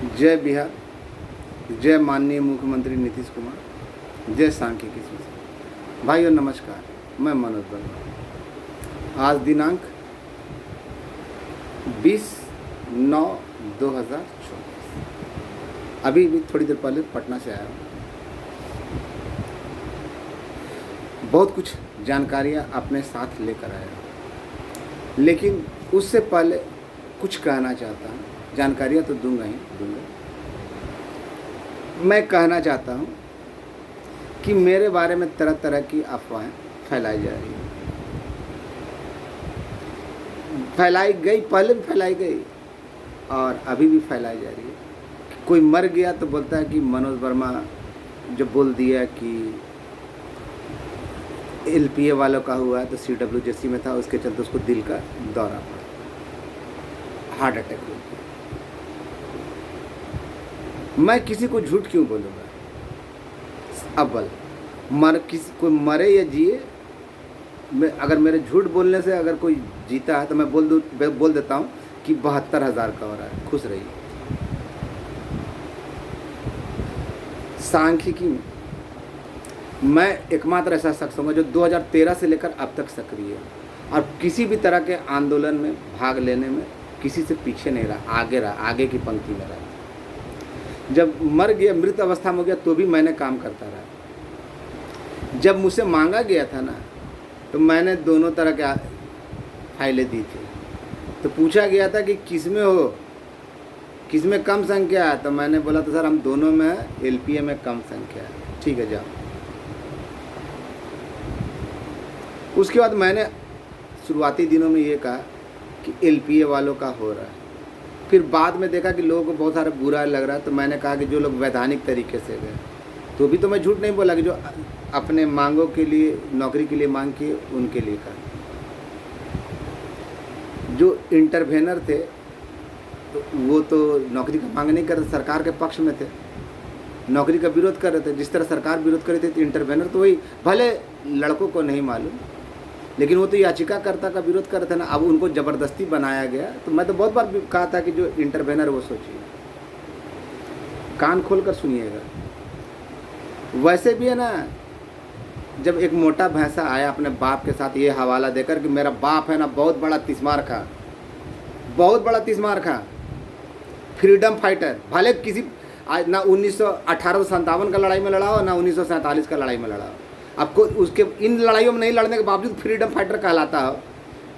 जय बिहार, जय माननीय मुख्यमंत्री नीतीश कुमार, जय सांख्यिकी सोसाइटी। भाइयों नमस्कार, मैं मनोज वर्मा। आज दिनांक 20/9/2024, अभी भी थोड़ी देर पहले पटना से आया हूँ। बहुत कुछ जानकारियाँ अपने साथ लेकर आया हूँ, लेकिन उससे पहले कुछ कहना चाहता हूँ। जानकारियाँ तो दूंगा ही दूंगा। मैं कहना चाहता हूँ कि मेरे बारे में तरह तरह की अफवाहें फैलाई जा रही हैं, फैलाई गई, पहले भी फैलाई गई और अभी भी फैलाई जा रही है। कोई मर गया तो बोलता है कि मनोज वर्मा जो बोल दिया कि एलपीए वालों का हुआ है तो CWJC में था, उसके चलते उसको दिल का दौरा पड़ा, हार्ट अटैक हो गया। मैं किसी को झूठ क्यों बोलूँगा? अव्वल कोई मरे या जिए, अगर मेरे झूठ बोलने से अगर कोई जीता है तो मैं बोल देता हूँ कि 72,000 का हो रहा है, खुश रहिए। सांख्यिकी में मैं एकमात्र ऐसा शख्स हूँ जो 2013 से लेकर अब तक सक्रिय है और किसी भी तरह के आंदोलन में भाग लेने में किसी से पीछे नहीं रहा, आगे रहा, आगे की पंक्ति में रहा। जब मर गया, मृत अवस्था में हो गया तो भी मैंने काम करता रहा। जब मुझसे मांगा गया था ना तो मैंने दोनों तरह के फाइलें दी थी। तो पूछा गया था कि किस में हो, किस में कम संख्या है, तो मैंने बोला तो सर हम दोनों में है, एलपीए में कम संख्या है। ठीक है जाओ। उसके बाद मैंने शुरुआती दिनों में ये कहा कि एलपीए वालों का हो रहा है। फिर बाद में देखा कि लोगों को बहुत सारा बुरा लग रहा है, तो मैंने कहा कि जो लोग वैधानिक तरीके से गए, तो भी तो मैं झूठ नहीं बोला कि जो अपने मांगों के लिए, नौकरी के लिए मांग किए उनके लिए कहा। जो इंटरवेनर थे तो वो तो नौकरी का मांग नहीं कर रहे, सरकार के पक्ष में थे, नौकरी का विरोध कर रहे थे। जिस तरह सरकार विरोध कर रही थी तो इंटरवेनर तो वही, भले लड़कों को नहीं मालूम, लेकिन वो तो याचिकाकर्ता का विरोध कर रहे थे ना। अब उनको ज़बरदस्ती बनाया गया। तो मैं तो बहुत बार कहा था कि जो इंटरवेनर वो सोचिए, कान खोल कर सुनिएगा। वैसे भी है ना, जब एक मोटा भैंसा आया अपने बाप के साथ ये हवाला देकर कि मेरा बाप है ना बहुत बड़ा तिस्मार खा, बहुत बड़ा तिस्मार खा, फ्रीडम फाइटर, भले किसी आज ना 1857 का लड़ाई में लड़ा हो ना 1947 का लड़ाई में लड़ा हो, आपको उसके इन लड़ाइयों में नहीं लड़ने के बावजूद फ्रीडम फाइटर कहलाता हो,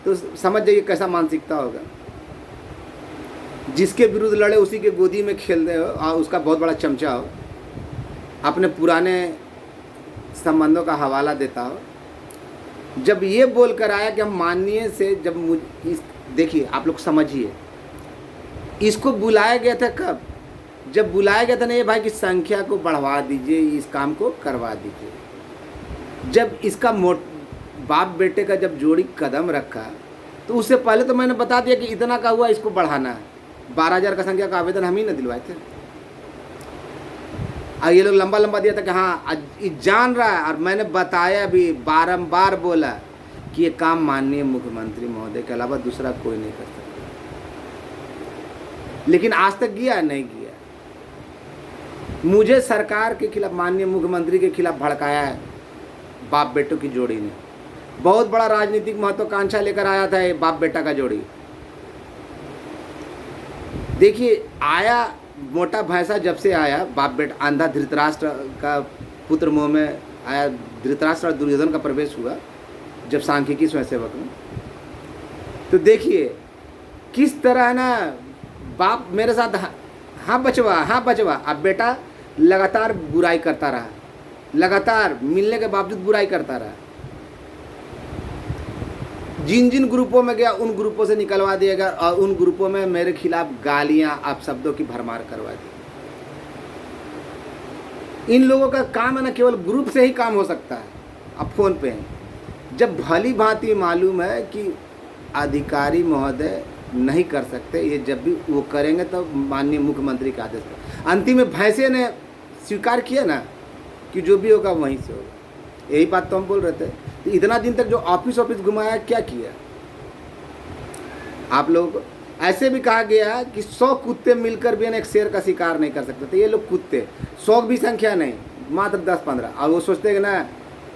तो समझ जाइए कैसा मानसिकता होगा। जिसके विरुद्ध लड़े उसी के गोदी में खेल रहे हो और उसका बहुत बड़ा चमचा हो, अपने पुराने संबंधों का हवाला देता हो। जब ये बोल कर आया कि हम माननीय से, जब देखिए आप लोग समझिए, इसको बुलाया गया था कब? जब बुलाया गया था ना ये भाई की संख्या को बढ़वा दीजिए, इस काम को करवा दीजिए। जब इसका बाप बेटे का जब जोड़ी कदम रखा तो उससे पहले तो मैंने बता दिया कि इतना का हुआ, इसको बढ़ाना है। 12,000 का संख्या का आवेदन हम ही न दिलवाए थे। और ये लोग लंबा लंबा दिया था कि हाँ जान रहा है, और मैंने बताया भी, बारंबार बोला कि ये काम माननीय मुख्यमंत्री महोदय के अलावा दूसरा कोई नहीं कर सकता। लेकिन आज तक गया नहीं गया। मुझे सरकार के खिलाफ, माननीय मुख्यमंत्री के खिलाफ भड़काया है बाप बेटों की जोड़ी ने। बहुत बड़ा राजनीतिक महत्वाकांक्षा लेकर आया था ये बाप बेटा का जोड़ी। देखिए आया मोटा भैंसा, जब से आया बाप बेटा, अंधा धृतराष्ट्र का पुत्र मुँह में आया। धृतराष्ट्र और दुर्योधन का प्रवेश हुआ जब सांख्यिकी स्वयंसेवक में। तो देखिए किस तरह ना बाप मेरे साथ हाँ बचवा, हाँ बचवा। अब बेटा लगातार बुराई करता रहा, लगातार मिलने के बावजूद बुराई करता रहा। जिन जिन ग्रुपों में गया उन ग्रुपों से निकलवा दिया गया और उन ग्रुपों में मेरे खिलाफ गालियां, अपशब्दों की भरमार करवा दी। इन लोगों का काम है ना, केवल ग्रुप से ही काम हो सकता है। अब फोन पे हैं, जब भली भांति मालूम है कि अधिकारी महोदय नहीं कर सकते, ये जब भी वो करेंगे तो माननीय मुख्यमंत्री के आदेश पर। अंतिम में भैंसे ने स्वीकार किया ना कि जो भी होगा वहीं से होगा। यही बात तो हम बोल रहे थे। तो इतना दिन तक जो ऑफिस घुमाया, क्या किया? आप लोग ऐसे भी कहा गया कि 100 कुत्ते मिलकर भी एक शेर का शिकार नहीं कर सकते। तो ये लोग कुत्ते, 100 भी संख्या नहीं, मात्र 10-15, और वो सोचते हैं ना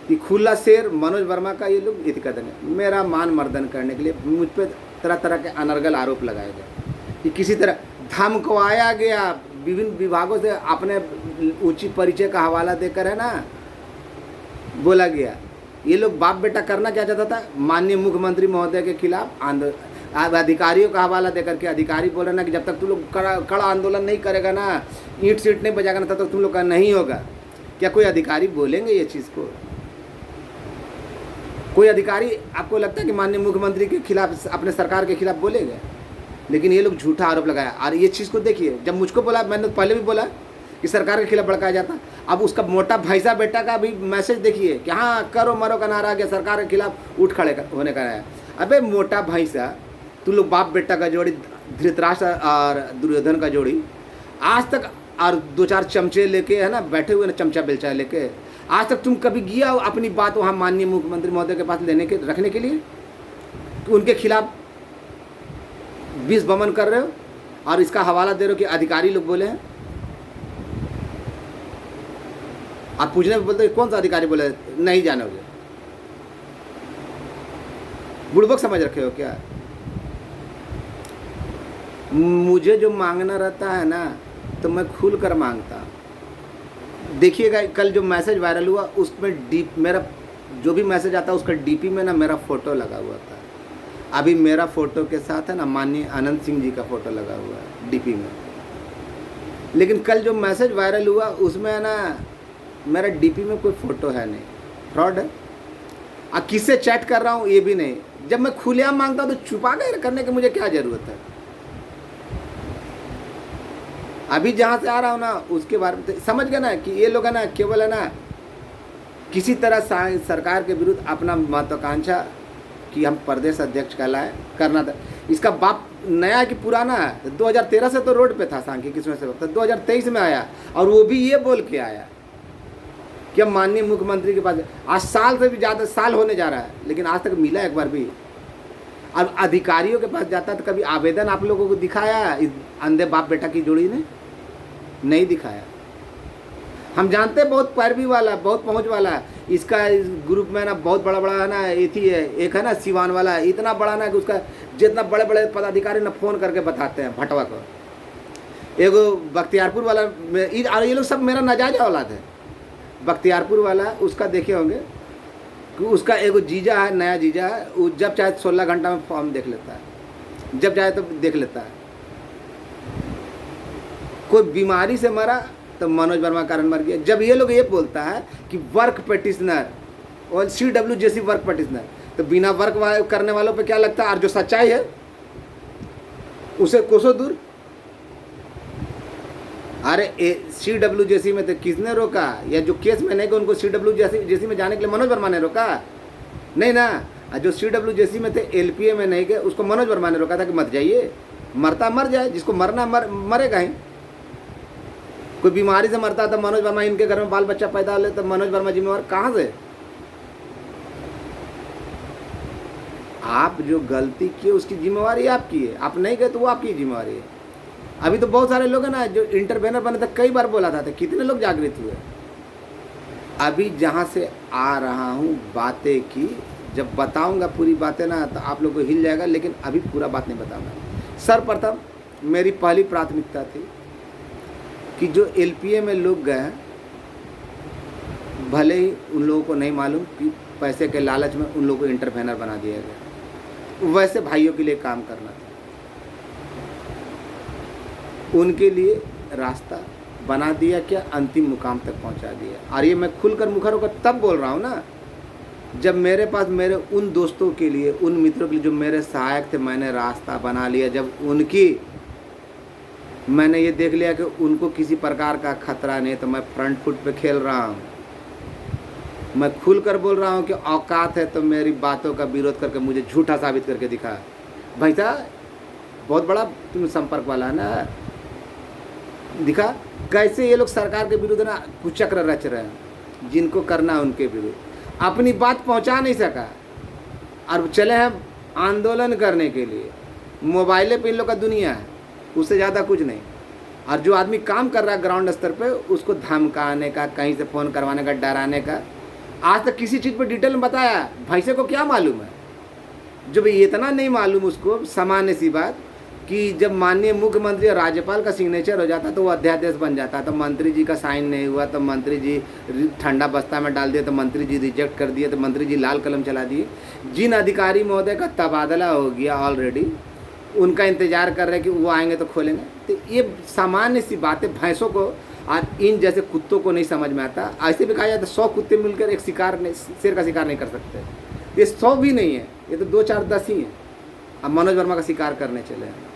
कि खुला शेर मनोज वर्मा का ये लोग इति कहते हैं। मेरा मान मर्दन करने के लिए मुझ पर तरह तरह के अनर्गल आरोप लगाए गए कि किसी तरह धमकवाया गया, विभिन्न विभागों से अपने ऊंची परिचय का हवाला देकर है ना बोला गया। ये लोग बाप बेटा करना क्या चाहता था, माननीय मुख्यमंत्री महोदय के खिलाफ आंदोलन, अधिकारियों का हवाला देकर के अधिकारी बोल रहे ना कि जब तक तुम लोग कड़ा आंदोलन नहीं करेगा ना, ईंट सीट नहीं बजाएगा ना, तब तक तुम लोग का नहीं होगा। क्या कोई अधिकारी बोलेंगे ये चीज़ को? कोई अधिकारी आपको लगता है कि माननीय मुख्यमंत्री के खिलाफ, अपने सरकार के खिलाफ बोलेगा? लेकिन ये लोग झूठा आरोप लगाया। और ये चीज़ को देखिए, जब मुझको बोला, मैंने पहले भी बोला कि सरकार के खिलाफ भड़काया जाता, अब उसका मोटा भैंसा बेटा का भी मैसेज देखिए कि हाँ करो मरो का नारा गया, सरकार के खिलाफ उठ खड़े होने का है। अबे मोटा भैंसा, तू लोग बाप बेटा का जोड़ी, धृतराष्ट्र और दुर्योधन का जोड़ी, आज तक, और 2-4 चमचे लेके है ना बैठे हुए ना, चमचा बेलचा लेके, आज तक तुम कभी गया अपनी बात वहाँ माननीय मुख्यमंत्री महोदय के पास लेने के, रखने के लिए, कि उनके खिलाफ विष बमन कर रहे हो और इसका हवाला दे रहे हो कि अधिकारी लोग बोले हैं? आप पूछने में बोलते कौन सा अधिकारी बोले, नहीं जानोगे? बुड़बक समझ रखे हो क्या? मुझे जो मांगना रहता है ना तो मैं खुल कर मांगता। देखिएगा कल जो मैसेज वायरल हुआ उसमें मेरा जो भी मैसेज आता है उसका डीपी में ना मेरा फ़ोटो लगा हुआ था। अभी मेरा फ़ोटो के साथ है ना माननीय अनंत सिंह जी का फ़ोटो लगा हुआ है डीपी में। लेकिन कल जो मैसेज वायरल हुआ उसमें है ना मेरा डीपी में कोई फ़ोटो है नहीं, फ्रॉड है। अब किससे चैट कर रहा हूँ ये भी नहीं। जब मैं खुलेआम मांगता हूँ तो छुपा कर करने की मुझे क्या ज़रूरत है? अभी जहाँ से आ रहा हूँ ना उसके बारे में समझ गए ना कि ये लोग है ना केवल है ना किसी तरह सरकार के विरुद्ध अपना महत्वाकांक्षा कि हम प्रदेश अध्यक्ष कहलाए करना था। इसका बाप नया कि पुराना है? 2013 से तो रोड पे था सांख्यिकी स्वयं सेवक, तो 2023 में आया और वो भी ये बोल के आया कि हम माननीय मुख्यमंत्री के पास। आज साल से भी ज़्यादा साल होने जा रहा है लेकिन आज तक मिला एक बार भी। अब अधिकारियों के पास जाता तो कभी आवेदन आप लोगों को दिखाया इस अंधे बाप बेटा की जोड़ी ने? नहीं दिखाया। हम जानते हैं बहुत पैरवी वाला, बहुत पहुंच वाला है इसका। इस ग्रुप में ना बहुत बड़ा बड़ा है ना एथी है, एक है ना सिवान वाला, इतना बड़ा ना कि उसका जितना बड़े बड़े पदाधिकारी ना फ़ोन करके बताते हैं भटवा को। एगो बख्तियारपुर वाला, ये लोग सब मेरा नाजायज औलाद है। बख्तियारपुर वाला उसका देखे होंगे कि उसका एगो जीजा है, नया जीजा है, वो जब चाहे 16 घंटा में फॉर्म देख लेता है, जब चाहे तो देख लेता है। कोई बीमारी से मरा तो मनोज वर्मा कारण मर गया। जब ये लोग ये बोलता है कि वर्क पिटिशनर और CWJC वर्क पिटिशनर, तो बिना वर्क करने वालों पे क्या लगता है? और जो सच्चाई है उसे कोसों दूर। अरे CWJC में तो किसने रोका? या जो केस में नहीं गए उनको CWJC में जाने के लिए मनोज वर्मा ने रोका? नहीं ना। जो CWJC में थे LPA में नहीं गए उसको मनोज वर्मा ने रोका था कि मत जाइए, मरता मर जाए, जिसको मरना मरेगा ही। कोई बीमारी से मरता तो मनोज वर्मा, इनके घर में बाल बच्चा पैदा ले तो मनोज वर्मा जिम्मेवार कहाँ से? आप जो गलती की उसकी जिम्मेवारी आपकी है, आप नहीं गए तो वो आपकी जिम्मेवारी है। अभी तो बहुत सारे लोग हैं ना जो इंटरवेनर बने थे, कई बार बोला था, कितने लोग जागृत हुए। अभी जहाँ से आ रहा हूँ बातें की, जब बताऊँगा पूरी बातें ना तो आप लोग को हिल जाएगा, लेकिन अभी पूरा बात नहीं बताऊँगा। सर्वप्रथम मेरी पहली प्राथमिकता थी कि जो LPA में लोग गए हैं, भले ही उन लोगों को नहीं मालूम कि पैसे के लालच में उन लोगों को इंटरवेनर बना दिया गया, वैसे भाइयों के लिए काम करना था। उनके लिए रास्ता बना दिया, क्या अंतिम मुकाम तक पहुंचा दिया। और ये मैं खुलकर मुखर होकर तब बोल रहा हूँ ना जब मेरे पास मेरे उन दोस्तों के लिए, उन मित्रों के लिए जो मेरे सहायक थे, मैंने रास्ता बना लिया। जब मैंने ये देख लिया कि उनको किसी प्रकार का खतरा नहीं, तो मैं फ्रंट फुट पे खेल रहा हूँ। मैं खुलकर बोल रहा हूँ कि औकात है तो मेरी बातों का विरोध करके मुझे झूठा साबित करके दिखा। भाई साहब बहुत बड़ा तुम संपर्क वाला है ना, दिखा कैसे ये लोग सरकार के विरुद्ध ना कुचक्र रच रहे हैं, जिनको करना है उनके विरुद्ध। अपनी बात पहुंचा नहीं सका और चले हैं आंदोलन करने के लिए। मोबाइले पे इन लोग का दुनिया है, उससे ज़्यादा कुछ नहीं। और जो आदमी काम कर रहा है ग्राउंड स्तर पे, उसको धमकाने का, कहीं से फ़ोन करवाने का, डराने का, आज तक किसी चीज़ पे डिटेल में बताया? भैंसे को क्या मालूम है? जब इतना नहीं मालूम उसको, सामान्य सी बात कि जब माननीय मुख्यमंत्री और राज्यपाल का सिग्नेचर हो जाता तो वो अध्यादेश बन जाता, तो मंत्री जी का साइन नहीं हुआ तो मंत्री जी ठंडा बस्ता में डाल दिए, तो मंत्री जी रिजेक्ट कर दिए, तो मंत्री जी लाल कलम चला दिए। जिन अधिकारी महोदय का तबादला हो गया ऑलरेडी, उनका इंतजार कर रहे हैं कि वो आएंगे तो खोलेंगे। तो ये सामान्य सी बातें भैंसों को, आज इन जैसे कुत्तों को नहीं समझ में आता। ऐसे भी कहा जाता है 100 कुत्ते मिलकर एक शिकार नहीं, शेर का शिकार नहीं कर सकते। ये 100 भी नहीं है, ये तो 2 4 10 ही हैं। अब मनोज वर्मा का शिकार करने चले हैं।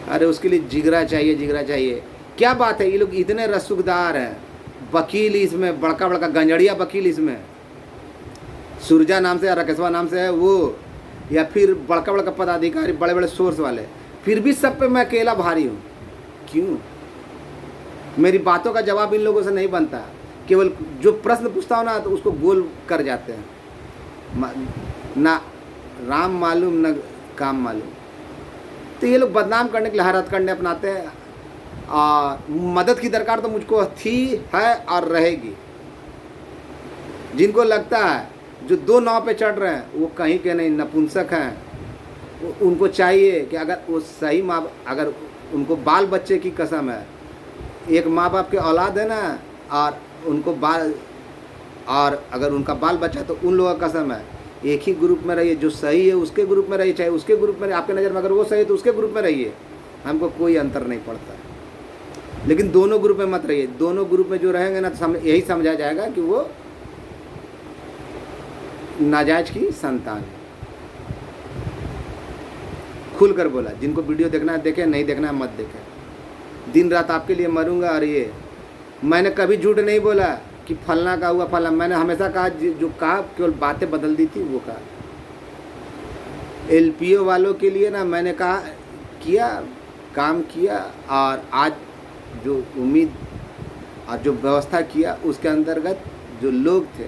अरे उसके लिए जिगरा चाहिए, जिगरा चाहिए। क्या बात है, ये लोग इतने रसूखदार हैं। वकील इसमें बड़का बड़का गंजड़िया वकील इसमें, सुरजा नाम से या राकेशवा नाम से है वो, या फिर बड़का बड़का पदाधिकारी, बड़े बड़े सोर्स वाले, फिर भी सब पे मैं अकेला भारी हूँ। क्यों? मेरी बातों का जवाब इन लोगों से नहीं बनता। केवल जो प्रश्न पूछता हूँ ना तो उसको गोल कर जाते हैं। ना राम मालूम न काम मालूम। तो ये लोग बदनाम करने के लिए हर हथकंडे अपनाते हैं। मदद की दरकार तो मुझको थी, है और रहेगी। जिनको लगता है जो 2 नाव पे चढ़ रहे हैं वो कहीं के नहीं, नपुंसक हैं। उनको चाहिए कि अगर वो सही माँ, अगर उनको बाल बच्चे की कसम है, एक माँ बाप के औलाद है ना, और उनको बाल, और अगर उनका बाल बच्चा तो उन लोगों का कसम है, एक ही ग्रुप में रहिए। जो सही है उसके ग्रुप में रहिए, चाहे उसके ग्रुप में, आपके नज़र में अगर वो सही है तो उसके ग्रुप में रहिए, हमको कोई अंतर नहीं पड़ता। लेकिन दोनों ग्रुप में मत रहिए। दोनों ग्रुप में जो रहेंगे ना तो यही समझा जाएगा कि वो नाजायज की संतान है। खुलकर बोला, जिनको वीडियो देखना है देखें, नहीं देखना है मत देखें। दिन रात आपके लिए मरूंगा। और ये मैंने कभी झूठ नहीं बोला कि फलना का हुआ फलना। मैंने हमेशा कहा, जो कहा केवल बातें बदल दी थी वो कहा। एलपीओ वालों के लिए ना मैंने कहा, किया, काम किया, और आज जो उम्मीद और जो व्यवस्था किया उसके अंतर्गत जो लोग थे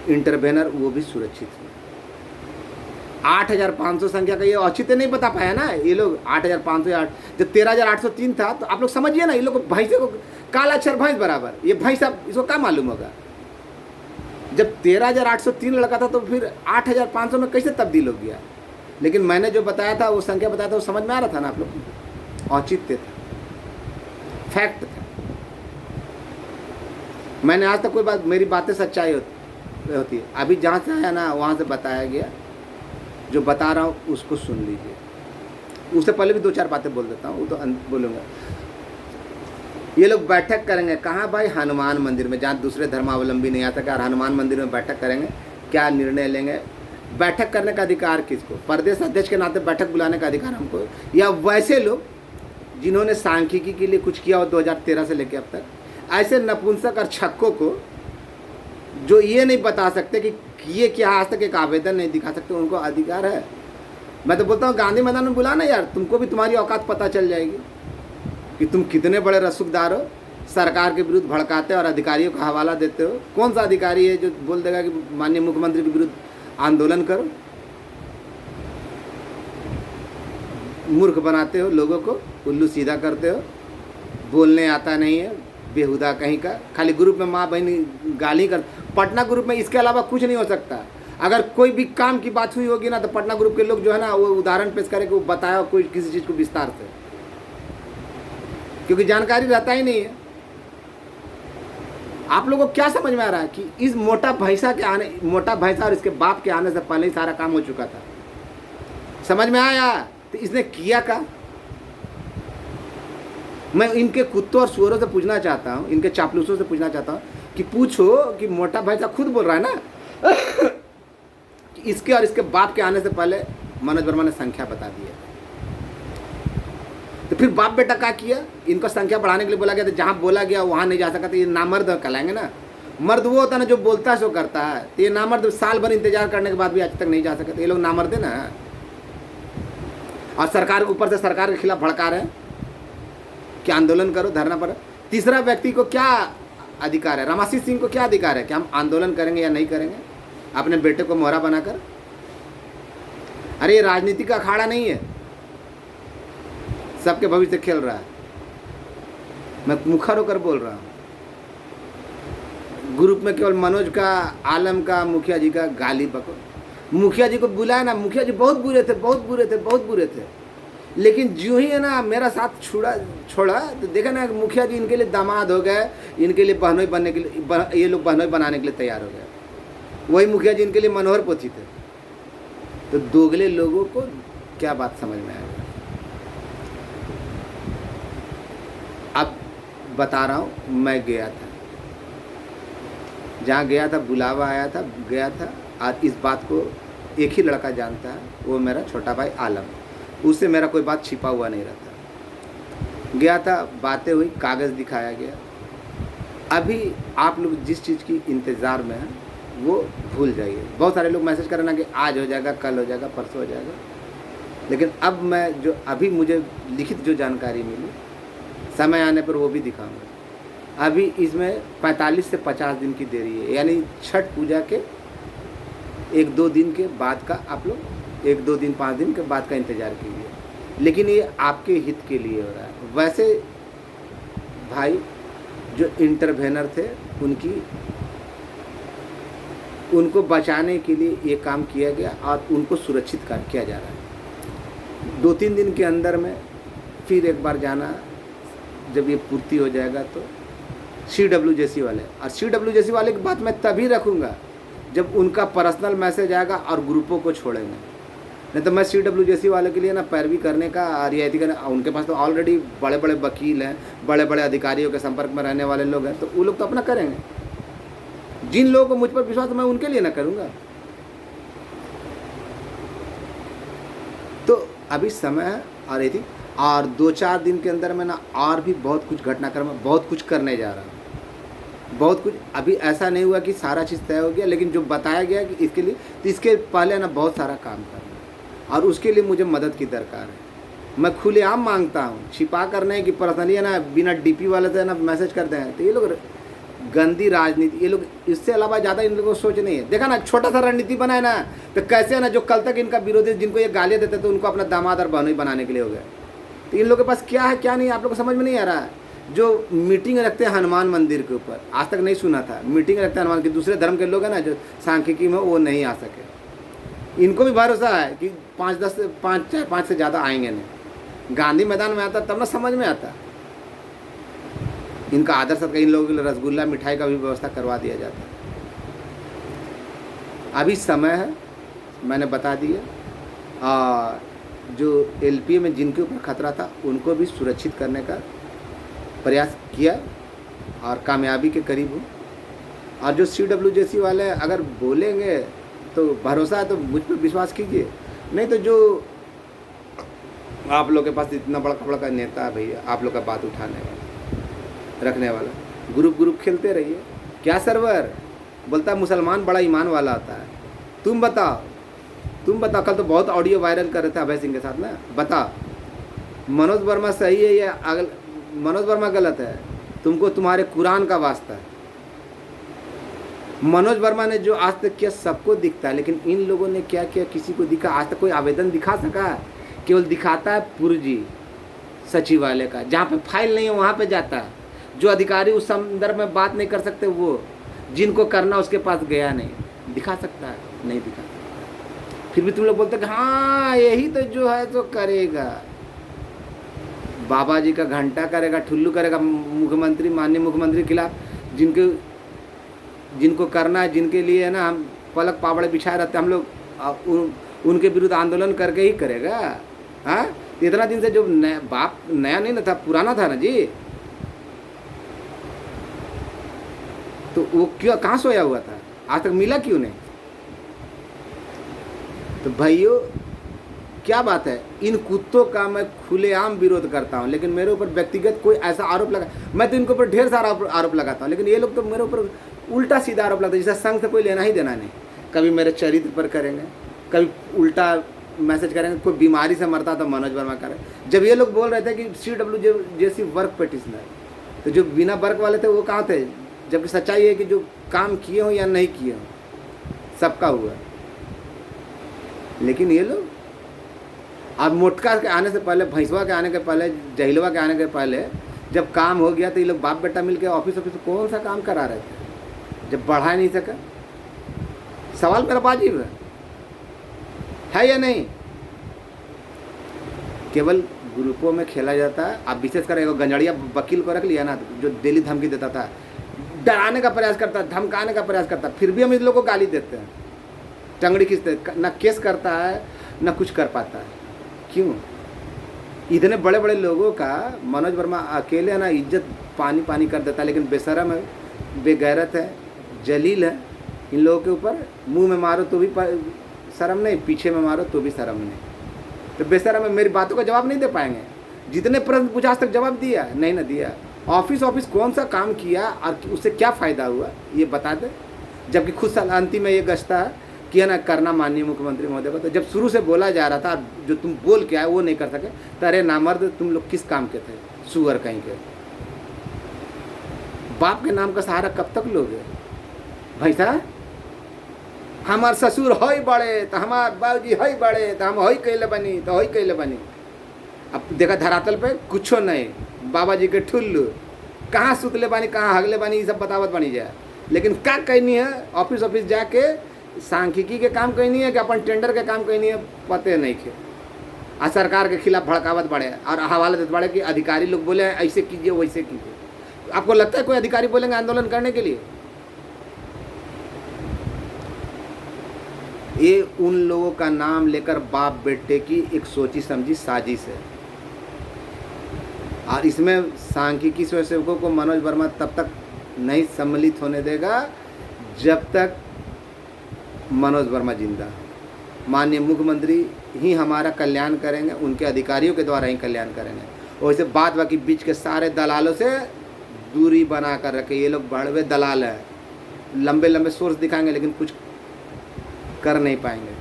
इंटरवेनर, वो भी सुरक्षित हुए। 8500 संख्या का ये औचित्य नहीं बता पाया ना ये लोग। 8508 जब 13803 था तो आप लोग समझिए ना, ये लोग भैंसे को काला अक्षर भैंस बराबर, ये भैंस अब इसको क्या मालूम होगा। जब 13803 लड़का था तो फिर 8500 में कैसे तब्दील हो गया। लेकिन मैंने जो बताया था, वो संख्या बताया था, वो समझ में आ रहा था ना आप लोग को, औचित्य था, फैक्ट था। मैंने आज तक कोई बात, मेरी बातें सच्चाई होती है। अभी जहाँ से आया ना वहाँ से बताया गया, जो बता रहा हूँ उसको सुन लीजिए। उससे पहले भी 2 4 बातें बोल देता हूँ, वो तो बोलूँगा। ये लोग बैठक करेंगे कहाँ भाई? हनुमान मंदिर में, जहाँ दूसरे धर्मावलंबी नहीं आ सके, और हनुमान मंदिर में बैठक करेंगे। क्या निर्णय लेंगे? बैठक करने का अधिकार किसको? प्रदेश अध्यक्ष के नाते बैठक बुलाने का अधिकार हमको, या वैसे लोग जिन्होंने सांख्यिकी के लिए कुछ किया हो 2013 से लेकर अब तक, ऐसे नपुंसक और छक्कों को जो ये नहीं बता सकते कि ये क्या, आज तक एक आवेदन नहीं दिखा सकते, उनको अधिकार है। मैं तो बोलता हूँ गांधी मैदान में बुलाना यार, तुमको भी तुम्हारी औकात पता चल जाएगी कि तुम कितने बड़े रसूखदार हो। सरकार के विरुद्ध भड़काते हो और अधिकारियों का हवाला देते हो। कौन सा अधिकारी है जो बोल देगा कि माननीय मुख्यमंत्री के विरुद्ध आंदोलन करो? मूर्ख बनाते हो लोगों को, उल्लू सीधा करते हो, बोलने आता नहीं है, बेहुदा कहीं का। खाली ग्रुप में माँ बहन गाली कर। पटना ग्रुप में इसके अलावा कुछ नहीं हो सकता। अगर कोई भी काम की बात हुई होगी ना तो पटना ग्रुप के लोग जो है ना वो उदाहरण पेश करें कि वो बताया कोई किसी चीज़ को विस्तार से, क्योंकि जानकारी रहता ही नहीं है। आप लोगों को क्या समझ में आ रहा है कि इस मोटा भैंसा और इसके बाप के आने से पहले ही सारा काम हो चुका था? समझ में आया? तो इसने किया क्या? मैं इनके कुत्तों और सुअरों से पूछना चाहता हूँ, इनके चापलूसों से पूछना चाहता हूँ कि पूछो कि मोटा भैंसा खुद बोल रहा है ना कि इसके और इसके बाप के आने से पहले मनोज वर्मा ने संख्या बता दी है। तो फिर बाप बेटा क्या किया? इनका संख्या बढ़ाने के लिए बोला गया था, जहाँ बोला गया वहाँ नहीं जा सका, तो ये नामर्द कहलाएंगे ना। मर्द वो होता है ना जो बोलता है सो करता है। तो ये नामर्द साल भर इंतजार करने के बाद भी आज तक नहीं जा सके, तो ये लोग नामर्द है ना। और सरकार के ऊपर से सरकार के खिलाफ भड़का रहे हैं कि आंदोलन करो, धरना पर। तीसरा व्यक्ति को क्या अधिकार है? रामाशीष सिंह को क्या अधिकार है कि हम आंदोलन करेंगे या नहीं करेंगे अपने बेटे को मोहरा बनाकर? अरे ये राजनीति का अखाड़ा नहीं है, सबके भविष्य खेल रहा है। मैं मुखर होकर बोल रहा हूँ। ग्रुप में केवल मनोज का, आलम का, मुखिया जी का गाली बको। मुखिया जी को बुलाया ना, मुखिया जी बहुत बुरे थे, बहुत बुरे थे, बहुत बुरे थे, लेकिन जो ही है ना मेरा साथ छोड़ा तो देखा ना मुखिया जी इनके लिए दामाद हो गए, इनके लिए बहनोई बनने के लिए, ये लोग बहनोई बनाने के लिए तैयार हो गए। वही मुखिया जी इनके लिए मनोहर पोथी थे। तो दोगले लोगों को क्या बात समझ में आएगा। अब बता रहा हूँ, मैं गया था, जहाँ गया था बुलावा आया था, गया था, और इस बात को एक ही लड़का जानता है, वो मेरा छोटा भाई आलम। उससे मेरा कोई बात छिपा हुआ नहीं रहता। गया था, बातें हुई, कागज़ दिखाया गया। अभी आप लोग जिस चीज़ की इंतज़ार में हैं वो भूल जाइए। बहुत सारे लोग मैसेज कर रहे हैं कि आज हो जाएगा, कल हो जाएगा, परसों हो जाएगा, लेकिन अब मैं जो अभी मुझे लिखित जो जानकारी मिली, समय आने पर वो भी दिखाऊंगा। अभी इसमें 45 से 50 दिन की देरी है, यानी छठ पूजा के 1-2 दिन के बाद का आप लोग 1-2 दिन 5 दिन के बाद का इंतज़ार कीजिए, लेकिन ये आपके हित के लिए हो रहा है। वैसे भाई जो इंटरवेनर थे उनको बचाने के लिए ये काम किया गया और उनको सुरक्षित किया जा रहा है। 2-3 दिन के अंदर में फिर एक बार जाना, जब ये पूर्ति हो जाएगा तो CWJC वाले, और CWJC वाले की बात मैं तभी रखूँगा जब उनका पर्सनल मैसेज आएगा और ग्रुपों को छोड़ेंगे। नहीं तो मैं CWJC वाले के लिए ना पैरवी करने का रियायती करना, उनके पास तो ऑलरेडी बड़े बड़े वकील हैं, बड़े बड़े अधिकारियों के संपर्क में रहने वाले लोग हैं, तो वो लोग तो अपना करेंगे। जिन लोगों को मुझ पर विश्वास है मैं उनके लिए ना करूँगा। तो अभी समय है और यदि और 2-4 दिन के अंदर मैं ना और भी बहुत कुछ घटनाक्रम, बहुत कुछ करने जा रहा हूँ, बहुत कुछ। अभी ऐसा नहीं हुआ कि सारा चीज़ तय हो गया, लेकिन जो बताया गया कि इसके लिए, तो इसके पहले ना बहुत सारा काम करना, और उसके लिए मुझे मदद की दरकार है। मैं खुलेआम मांगता हूँ, छिपा कर नहीं कि पर्सनली है ना बिना DP वाले से ना मैसेज करते हैं। तो ये लोग गंदी राजनीति, ये लोग इससे अलावा ज़्यादा इन लोगों को सोच नहीं है। देखा ना छोटा सा रणनीति बनाए ना, तो कैसे है ना जो कल तक इनका विरोधी जिनको ये गालियाँ देते थे उनको अपना दामाद और बहनोई बनाने के लिए हो गए। तो इन लोगों के पास क्या है क्या नहीं आप लोग को समझ में नहीं आ रहा है। जो मीटिंग रखते हैं हनुमान मंदिर के ऊपर, आज तक नहीं सुना था, मीटिंग रखते हैं हनुमान के, दूसरे धर्म के लोग हैं ना जो सांख्यिकी में, वो नहीं आ सके। इनको भी भरोसा है कि 5 से ज़्यादा आएंगे नहीं। गांधी मैदान में आता तब ना समझ में आता। इनका आदर सत्कार, इन लोगों के लिए रसगुल्ला मिठाई का भी व्यवस्था करवा दिया जाता है। अभी समय है, मैंने बता दिया। और जो LPA में जिनके ऊपर खतरा था उनको भी सुरक्षित करने का प्रयास किया और कामयाबी के करीब हूँ। और जो CWJC वाले अगर बोलेंगे तो भरोसा है, तो मुझ पर विश्वास कीजिए। नहीं तो जो आप लोग के पास इतना बड़ा का नेता है भैया, आप लोग का बात उठाने वाला, रखने वाला, ग्रुप खेलते रहिए। क्या सर्वर बोलता है मुसलमान बड़ा ईमान वाला होता है। तुम बताओ, कल तो बहुत ऑडियो वायरल कर रहे थे अभय सिंह के साथ ना। बताओ मनोज वर्मा सही है या मनोज वर्मा गलत है? तुमको तुम्हारे कुरान का वास्ता है। मनोज वर्मा ने जो आज तक किया सबको दिखता है, लेकिन इन लोगों ने क्या किया किसी को दिखा? आज तक कोई आवेदन दिखा सका? केवल दिखाता है पुर्जी सचिवालय का, जहाँ पे फाइल नहीं है वहाँ पे जाता है। जो अधिकारी उस संदर्भ में बात नहीं कर सकते, वो जिनको करना उसके पास गया नहीं। दिखा सकता है? नहीं दिखा सकता। फिर भी तुम लोग बोलते कि हाँ यही तो जो है तो करेगा। बाबा जी का घंटा करेगा, ठुल्लू करेगा, मुख्यमंत्री, माननीय मुख्यमंत्री के खिलाफ जिनको करना है, जिनके लिए है ना हम पलक पावड़े बिछाए रहते हम लोग, उनके विरुद्ध आंदोलन करके ही करेगा। हाँ, इतना दिन से जो नया नहीं ना था, पुराना था ना जी, तो वो क्यों कहाँ सोया हुआ था? आज तक मिला क्यों नहीं? तो भाइयों क्या बात है, इन कुत्तों का मैं खुलेआम विरोध करता हूँ, लेकिन मेरे ऊपर व्यक्तिगत कोई ऐसा आरोप लगा, मैं तो इनके ऊपर ढेर सारा आरोप लगाता हूँ, लेकिन ये लोग तो मेरे ऊपर उल्टा सीधा आरोप लगाते हैं, जैसे संघ से कोई लेना ही देना नहीं। कभी मेरे चरित्र पर करेंगे, कभी उल्टा मैसेज करेंगे, कोई बीमारी से मरता तो मनोज वर्मा करे। जब ये लोग बोल रहे थे कि CWJC वर्क पिटिशनर, तो जो बिना वर्क वाले थे वो कहाँ थे? जबकि सच्चाई है कि जो काम किए हो या नहीं किए हो सबका हुआ, लेकिन ये लोग अब मोटका के आने से पहले, भैंसवा के आने के पहले, जहिलवा के आने के पहले जब काम हो गया तो ये लोग बाप बेटा मिल के ऑफिस कौन सा काम करा रहे थे जब बढ़ा नहीं सका? सवाल मेरा वाजिब है या नहीं? केवल ग्रुपों में खेला जाता है। आप विशेषकर एक गंजड़िया वकील को रख लिया ना, जो दिल्ली धमकी देता था, डराने का प्रयास करता है, धमकाने का प्रयास करता है, फिर भी हम इन लोगों को गाली देते हैं, टंगड़ी खींचते, ना केस करता है ना कुछ कर पाता है। क्यों? इतने बड़े बड़े लोगों का मनोज वर्मा अकेले ना इज्जत पानी पानी कर देता है, लेकिन बेशरम है, बेगैरत है, जलील है। इन लोगों के ऊपर मुंह में मारो तो भी शर्म नहीं, पीछे में मारो तो भी शर्म नहीं। तो बेशरम है, मेरी बातों का जवाब नहीं दे पाएंगे। जितने प्रश्न पूछा आज तक जवाब दिया नहीं ना दिया। ऑफिस कौन सा काम किया और उससे क्या फ़ायदा हुआ ये बता दे। जबकि खुद साल अंतिम में ये गश्ता है कि है ना करना माननीय मुख्यमंत्री महोदय को। तो जब शुरू से बोला जा रहा था, जो तुम बोल के आए वो नहीं कर सके, तो अरे नामर्द तुम लोग किस काम के थे? सुअर कहीं के। बाप के नाम का सहारा कब तक लोगे? भैंसा हमार ससुर हई बड़े तो हमार बाबूजी हई बड़े तो हम हई कैले बनी तो हई कैले बनी। अब देखा धरातल पे कुछो नहीं, बाबा जी के ठुल्लू कहाँ सुतले बानी कहाँ हगले बानी ये सब बतावत बनी जाए। लेकिन क्या कहनी है? ऑफिस जाके सांख्यिकी के काम कहनी है कि अपन टेंडर के काम कहनी है, पते नहीं खे। आ सरकार के खिलाफ भड़कावत बढ़े और हवाला देते बढ़े कि अधिकारी लोग बोले ऐसे कीजिए वैसे कीजिए। आपको लगता है कोई अधिकारी बोलेंगे आंदोलन करने के लिए? ये उन लोगों का नाम लेकर बाप बेटे की एक सोची समझी साजिश है। और इसमें सांख्यिकी स्वयंसेवकों को मनोज वर्मा तब तक नहीं सम्मिलित होने देगा जब तक मनोज वर्मा जिंदा। माननीय मुख्यमंत्री ही हमारा कल्याण करेंगे, उनके अधिकारियों के द्वारा ही कल्याण करेंगे। वैसे बाद बाकी बीच के सारे दलालों से दूरी बना कर रखे। ये लोग बड़े दलाल हैं, लंबे लंबे सोर्स दिखाएंगे लेकिन कुछ कर नहीं पाएंगे।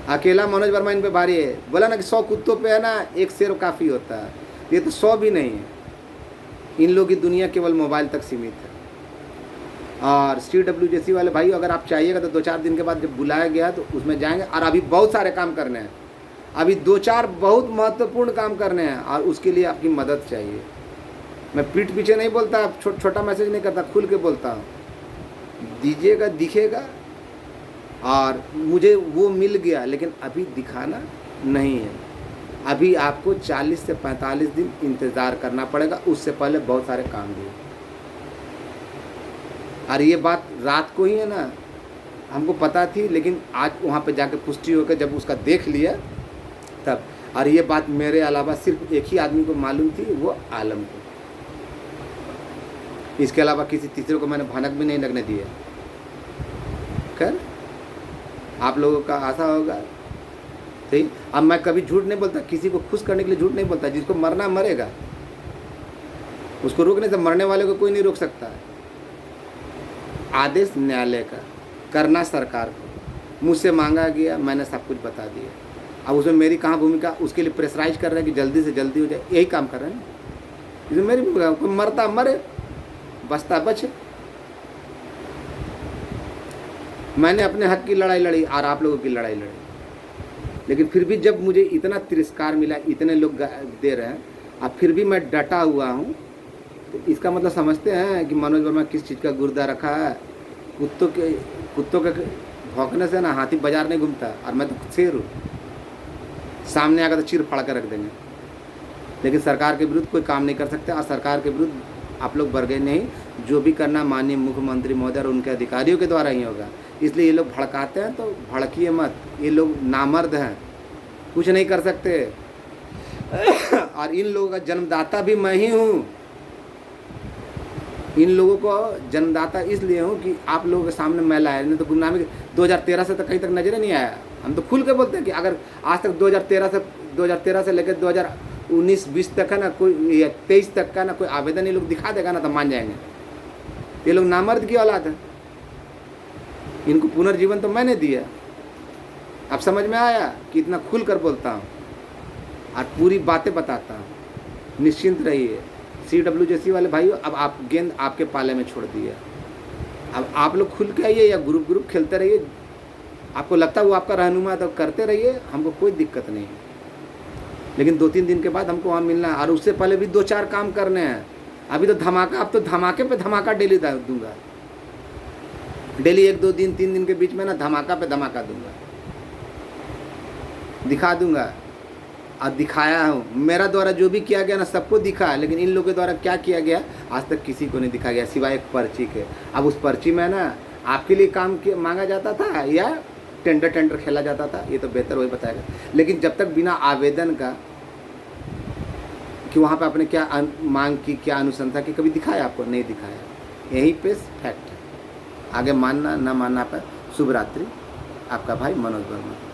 अकेला मनोज वर्मा इन पे भारी है। बोला ना कि 100 कुत्तों पे है ना एक शेर काफ़ी होता है, ये तो 100 भी नहीं है। इन लोगों की दुनिया केवल मोबाइल तक सीमित है। और CWJC वाले भाई अगर आप चाहिएगा तो 2-4 दिन के बाद जब बुलाया गया तो उसमें जाएंगे। और अभी बहुत सारे काम करने हैं, अभी 2-4 बहुत महत्वपूर्ण काम करने हैं और उसके लिए आपकी मदद चाहिए। मैं पीठ पीछे नहीं बोलता, छोटा मैसेज नहीं करता, खुल के बोलता हूँ। दीजिएगा, दिखेगा। और मुझे वो मिल गया लेकिन अभी दिखाना नहीं है। अभी आपको 40 से 45 दिन इंतज़ार करना पड़ेगा, उससे पहले बहुत सारे काम भी। और ये बात रात को ही है ना, हमको पता थी, लेकिन आज वहाँ पे जाके पुष्टि होकर जब उसका देख लिया तब। और ये बात मेरे अलावा सिर्फ एक ही आदमी को मालूम थी, वो आलम को। इसके अलावा किसी तीसरे को मैंने भनक भी नहीं लगने दिया। कर आप लोगों का आशा होगा ठीक। अब मैं कभी झूठ नहीं बोलता, किसी को खुश करने के लिए झूठ नहीं बोलता। जिसको मरना मरेगा, उसको रोकने से मरने वाले को कोई नहीं रोक सकता। आदेश न्यायालय का, करना सरकार को। मुझसे मांगा गया, मैंने सब कुछ बता दिया। अब उसमें मेरी कहाँ भूमिका? उसके लिए प्रेशराइज कर रहे हैं कि जल्दी से जल्दी हो जाए, यही काम कर रहे हैं। इसमें मेरी भूमिका, कोई मरता मरे, बचता बचे। मैंने अपने हक की लड़ाई लड़ी और आप लोगों की लड़ाई लड़ी, लेकिन फिर भी जब मुझे इतना तिरस्कार मिला, इतने लोग दे रहे हैं, अब फिर भी मैं डटा हुआ हूँ, तो इसका मतलब समझते हैं कि मनोज वर्मा किस चीज़ का गुर्दा रखा है। कुत्तों के भौंकने से ना हाथी बाजार नहीं घूमता, और मैं तो शेर हूँ। सामने आकर तो चीर फाड़ कर रख देंगे, लेकिन सरकार के विरुद्ध कोई काम नहीं कर सकते। और सरकार के विरुद्ध आप लोग बरगे नहीं, जो भी करना माननीय मुख्यमंत्री महोदय और उनके अधिकारियों के द्वारा ही होगा। इसलिए ये लोग भड़काते हैं तो भड़किए मत, ये लोग नामर्द हैं, कुछ नहीं कर सकते। और इन लोगों का जन्मदाता भी मैं ही हूँ। इन लोगों को जन्मदाता इसलिए हूँ कि आप लोगों के सामने मैं लाया, नहीं तो गुमनामी 2013 से तक कहीं तक नजर नहीं आया। हम तो खुल के बोलते हैं कि अगर आज तक 2013 से लेकर 2019-20 तक है ना, कोई 23 तक का ना कोई आवेदन ये लोग दिखा देगा ना तो मान जाएंगे। ये लोग नामर्द की औलाद है, इनको पुनर्जीवन तो मैंने दिया। अब समझ में आया कि इतना खुल कर बोलता हूँ और पूरी बातें बताता हूँ। निश्चिंत रहिए CWJC वाले भाइयों, अब आप गेंद आपके पाले में छोड़ दिया। अब आप लोग खुल के आइए या ग्रुप खेलते रहिए। आपको लगता है वो आपका रहनुमा तो करते रहिए, हमको कोई दिक्कत नहीं है। लेकिन 2-3 दिन के बाद हमको वहाँ मिलना है, और उससे पहले भी 2-4 काम करने हैं। अभी तो धमाका, अब तो धमाके पे धमाका डेली दूंगा, डेली 1-2 दिन 3 दिन के बीच में ना धमाका पे धमाका दूंगा, दिखा दूंगा। और दिखाया हूँ, मेरा द्वारा जो भी किया गया ना सबको दिखा है, लेकिन इन लोगों के द्वारा क्या किया गया आज तक किसी को नहीं दिखा गया, सिवाय एक पर्ची के। अब उस पर्ची में ना आपके लिए काम मांगा जाता था या टेंडर खेला जाता था, ये तो बेहतर वही बताएगा। लेकिन जब तक बिना आवेदन का कि वहाँ पे आपने क्या मांग की, क्या अनुशंसा की, कभी दिखाया आपको? नहीं दिखाया। यहीं पे फैक्ट है। आगे मानना ना मानना पर शुभ रात्रि। आपका भाई मनोज वर्मा।